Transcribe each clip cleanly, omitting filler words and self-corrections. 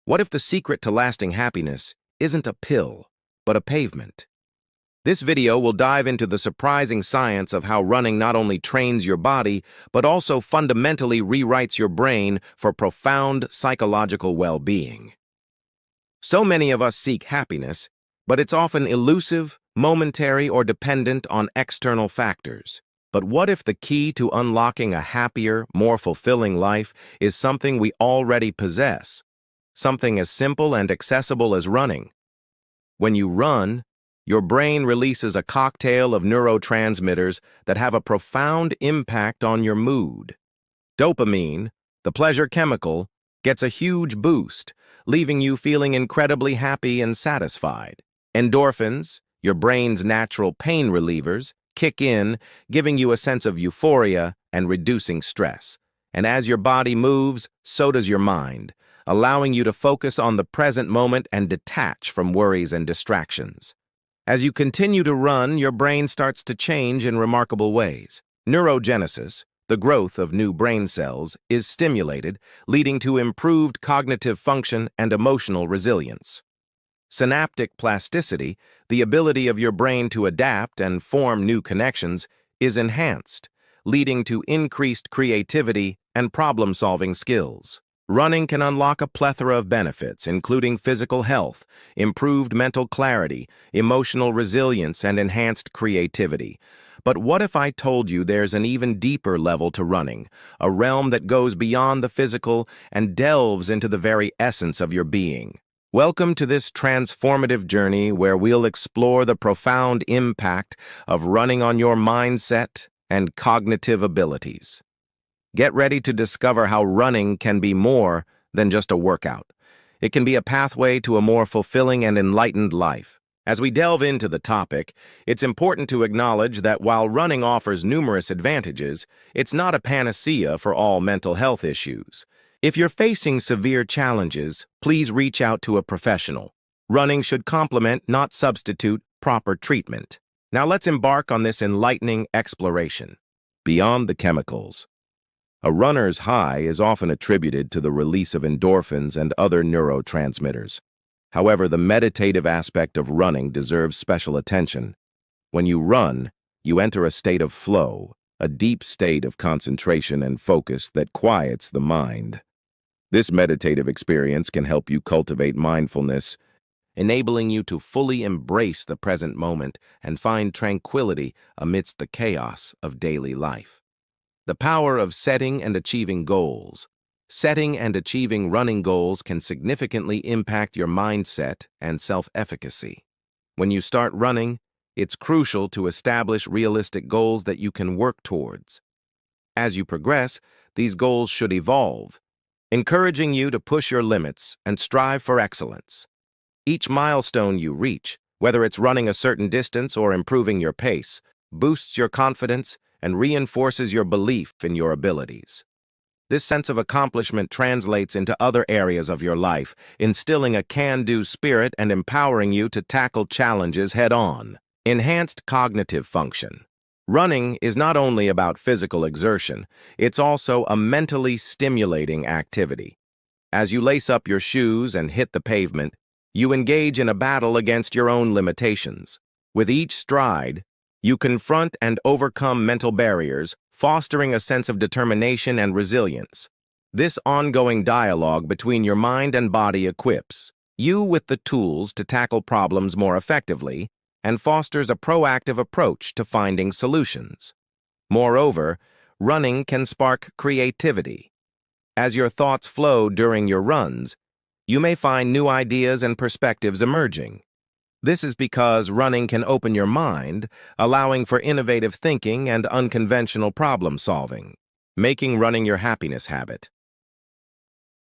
What if the secret to lasting happiness isn't a pill, but a pavement? This video will dive into the surprising science of how running not only trains your body, but also fundamentally rewrites your brain for profound psychological well-being. So many of us seek happiness, but it's often elusive, momentary, or dependent on external factors. But what if the key to unlocking a happier, more fulfilling life is something we already possess? Something as simple and accessible as running. When you run, your brain releases a cocktail of neurotransmitters that have a profound impact on your mood. Dopamine, the pleasure chemical, gets a huge boost, leaving you feeling incredibly happy and satisfied. Endorphins, your brain's natural pain relievers, kick in, giving you a sense of euphoria and reducing stress. And as your body moves, so does your mind, allowing you to focus on the present moment and detach from worries and distractions. As you continue to run, your brain starts to change in remarkable ways. Neurogenesis, the growth of new brain cells, is stimulated, leading to improved cognitive function and emotional resilience. Synaptic plasticity, the ability of your brain to adapt and form new connections, is enhanced, leading to increased creativity and problem-solving skills. Running can unlock a plethora of benefits, including physical health, improved mental clarity, emotional resilience, and enhanced creativity. But what if I told you there's an even deeper level to running, a realm that goes beyond the physical and delves into the very essence of your being? Welcome to this transformative journey where we'll explore the profound impact of running on your mindset and cognitive abilities. Get ready to discover how running can be more than just a workout. It can be a pathway to a more fulfilling and enlightened life. As we delve into the topic, it's important to acknowledge that while running offers numerous advantages, it's not a panacea for all mental health issues. If you're facing severe challenges, please reach out to a professional. Running should complement, not substitute, proper treatment. Now let's embark on this enlightening exploration. Beyond the chemicals. A runner's high is often attributed to the release of endorphins and other neurotransmitters. However, the meditative aspect of running deserves special attention. When you run, you enter a state of flow, a deep state of concentration and focus that quiets the mind. This meditative experience can help you cultivate mindfulness, enabling you to fully embrace the present moment and find tranquility amidst the chaos of daily life. The power of setting and achieving goals. Setting and achieving running goals can significantly impact your mindset and self-efficacy. When you start running, it's crucial to establish realistic goals that you can work towards. As you progress, these goals should evolve, encouraging you to push your limits and strive for excellence. Each milestone you reach, whether it's running a certain distance or improving your pace, boosts your confidence and reinforces your belief in your abilities. This sense of accomplishment translates into other areas of your life, instilling a can-do spirit and empowering you to tackle challenges head-on. Enhanced cognitive function. Running is not only about physical exertion, it's also a mentally stimulating activity. As you lace up your shoes and hit the pavement, you engage in a battle against your own limitations. With each stride, you confront and overcome mental barriers, fostering a sense of determination and resilience. This ongoing dialogue between your mind and body equips you with the tools to tackle problems more effectively and fosters a proactive approach to finding solutions. Moreover, running can spark creativity. As your thoughts flow during your runs, you may find new ideas and perspectives emerging. This is because running can open your mind, allowing for innovative thinking and unconventional problem-solving, making running your happiness habit.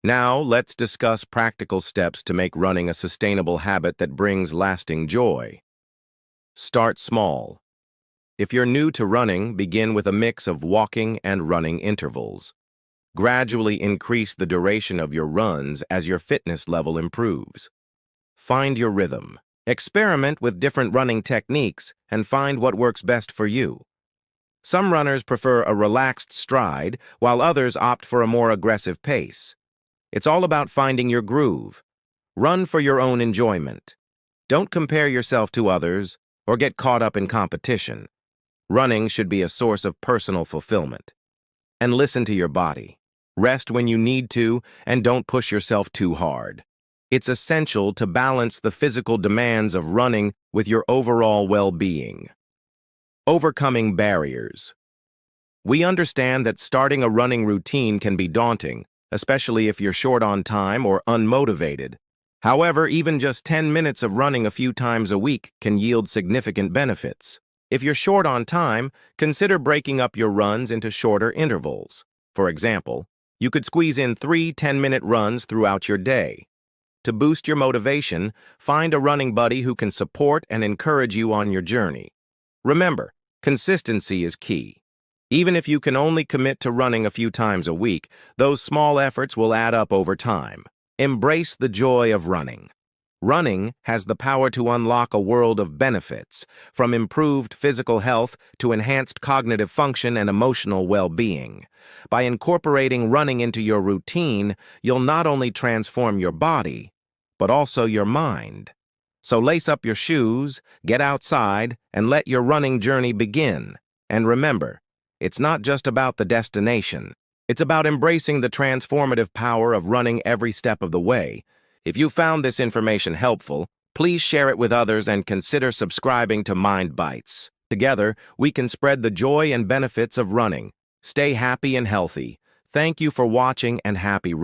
Now, let's discuss practical steps to make running a sustainable habit that brings lasting joy. Start small. If you're new to running, begin with a mix of walking and running intervals. Gradually increase the duration of your runs as your fitness level improves. Find your rhythm. Experiment with different running techniques and find what works best for you. Some runners prefer a relaxed stride, while others opt for a more aggressive pace. It's all about finding your groove. Run for your own enjoyment. Don't compare yourself to others or get caught up in competition. Running should be a source of personal fulfillment. And listen to your body. Rest when you need to, and don't push yourself too hard. It's essential to balance the physical demands of running with your overall well-being. Overcoming barriers. We understand that starting a running routine can be daunting, especially if you're short on time or unmotivated. However, even just 10 minutes of running a few times a week can yield significant benefits. If you're short on time, consider breaking up your runs into shorter intervals. For example, you could squeeze in 3 10-minute runs throughout your day. To boost your motivation, find a running buddy who can support and encourage you on your journey. Remember, consistency is key. Even if you can only commit to running a few times a week, those small efforts will add up over time. Embrace the joy of running. Running has the power to unlock a world of benefits, from improved physical health to enhanced cognitive function and emotional well-being. By incorporating running into your routine, you'll not only transform your body, but also your mind. So lace up your shoes, get outside, and let your running journey begin. And remember, it's not just about the destination. It's about embracing the transformative power of running every step of the way. If you found this information helpful, please share it with others and consider subscribing to Mind Bites. Together, we can spread the joy and benefits of running. Stay happy and healthy. Thank you for watching, and happy running.